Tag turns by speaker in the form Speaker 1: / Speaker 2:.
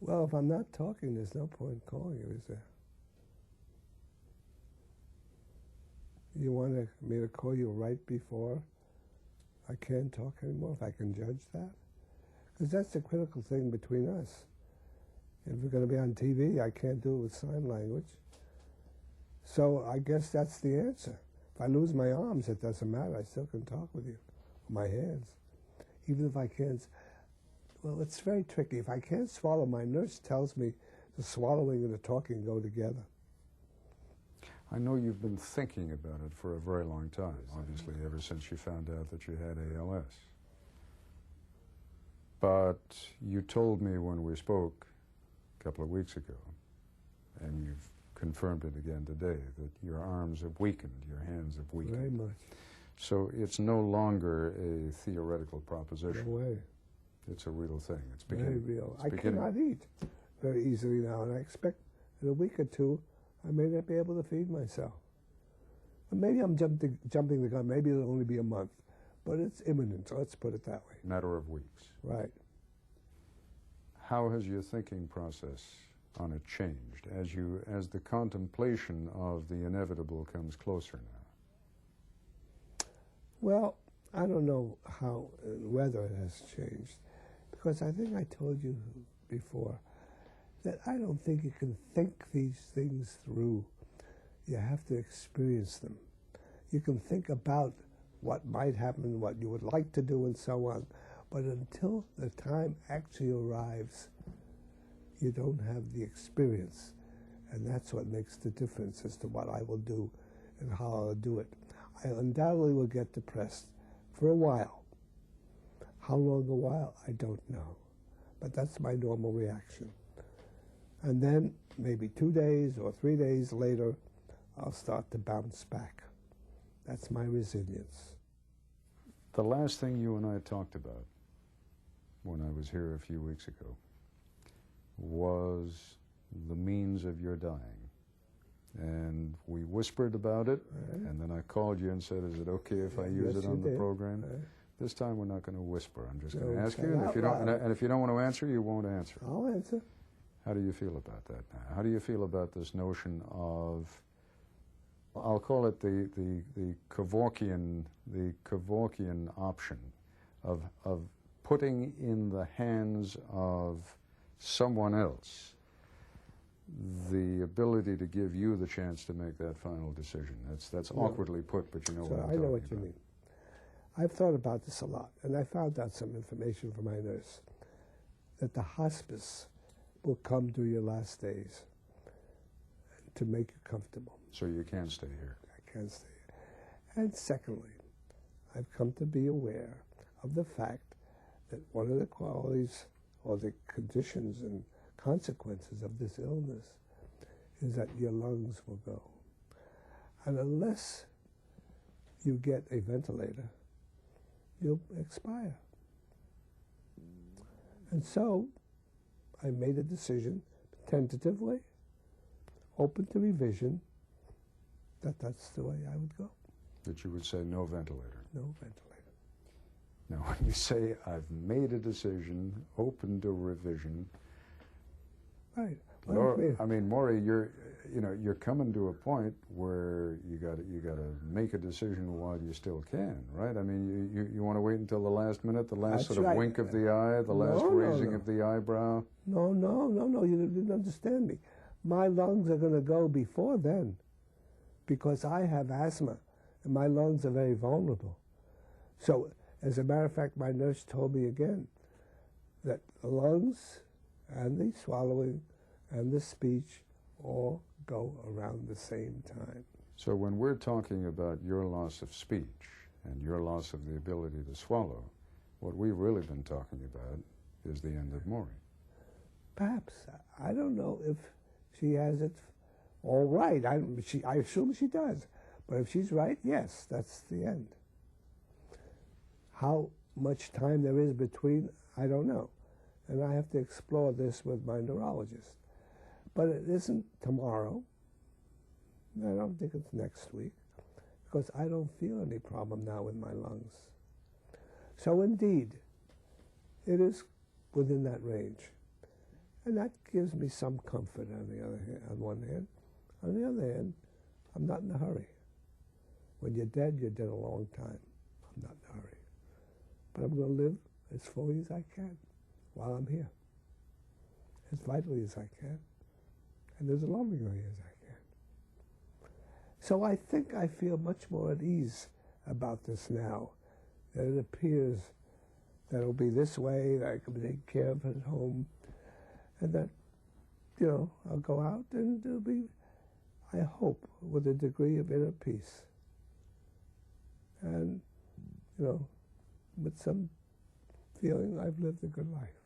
Speaker 1: Well, if I'm not talking, there's no point calling you, is there? You want me to call you right before I can't talk anymore, if I can judge that? Because that's the critical thing between us. If we're going to be on TV, I can't do it with sign language. So I guess that's the answer. If I lose my arms, it doesn't matter. I still can talk with you. My hands. Even if I can't, well, it's very tricky. If I can't swallow, my nurse tells me the swallowing and the talking go together.
Speaker 2: I know you've been thinking about it for a very long time, obviously, ever since you found out that you had ALS. But you told me when we spoke a couple of weeks ago, and you've confirmed it again today, that your arms have weakened, your hands have weakened.
Speaker 1: Very much.
Speaker 2: So it's no longer a theoretical proposition.
Speaker 1: No way.
Speaker 2: It's a real thing. It's
Speaker 1: beginning. Very real. I
Speaker 2: beginning.
Speaker 1: Cannot eat very easily now, and I expect in a week or two I may not be able to feed myself. And maybe I'm jumping the gun. Maybe it'll only be a month, but it's imminent. Let's put it that way.
Speaker 2: Matter of weeks.
Speaker 1: Right.
Speaker 2: How has your thinking process on it changed as the contemplation of the inevitable comes closer now?
Speaker 1: Well, I don't know how whether it has changed, because I think I told you before that I don't think you can think these things through. You have to experience them. You can think about what might happen, what you would like to do, and so on, but until the time actually arrives, you don't have the experience, and that's what makes the difference as to what I will do and how I'll do it. I undoubtedly will get depressed for a while. How long a while, I don't know, but that's my normal reaction. And then maybe 2 days or 3 days later, I'll start to bounce back. That's my resilience.
Speaker 2: The last thing you and I talked about when I was here a few weeks ago was the means of your dying. And we whispered about it, and then I called you and said, is it okay if I use it on the program? This time we're not going to whisper. I'm just going to ask you, and if you don't want to answer, you won't answer.
Speaker 1: I'll answer.
Speaker 2: How do you feel about that now? How do you feel about this notion of, I'll call it the Kevorkian option of putting in the hands of someone else the ability to give you the chance to make that final decision? That's awkwardly put, but you know what I'm talking about.
Speaker 1: I know what you mean. I've thought about this a lot, and I found out some information from my nurse that the hospice will come to your last days to make you comfortable.
Speaker 2: So you can stay here.
Speaker 1: I can stay here. And secondly, I've come to be aware of the fact that one of the qualities or the conditions and consequences of this illness is that your lungs will go. And unless you get a ventilator, you'll expire. And so I made a decision, tentatively, open to revision, that that's the way I would go.
Speaker 2: That you would say no ventilator.
Speaker 1: No ventilator.
Speaker 2: Now, when you say I've made a decision, open to revision,
Speaker 1: right.
Speaker 2: Well, I mean, Morrie, you're coming to a point where you got to make a decision while you still can, right? I mean, you want to wait until the last minute, the last sort of wink of the eye, the last raising of the eyebrow?
Speaker 1: No, you didn't understand me. My lungs are going to go before then, because I have asthma, and my lungs are very vulnerable. So, as a matter of fact, my nurse told me again that the lungs and the swallowing and the speech all go around the same time.
Speaker 2: So when we're talking about your loss of speech and your loss of the ability to swallow, what we've really been talking about is the end of Morrie.
Speaker 1: Perhaps. I don't know if she has it all right. I assume she does. But if she's right, yes, that's the end. How much time there is between, I don't know. And I have to explore this with my neurologist. But it isn't tomorrow. I don't think it's next week, because I don't feel any problem now with my lungs. So indeed, it is within that range. And that gives me some comfort on the other hand, on one hand. On the other hand, I'm not in a hurry. When you're dead a long time. I'm not in a hurry. But I'm going to live as fully as I can while I'm here. As vitally as I can. And as lovingly as I can. So I think I feel much more at ease about this now. That it appears that it'll be this way, that I can take care of it at home. And that, you know, I'll go out and it'll be, I hope, with a degree of inner peace. And, you know, with some feeling I've lived a good life.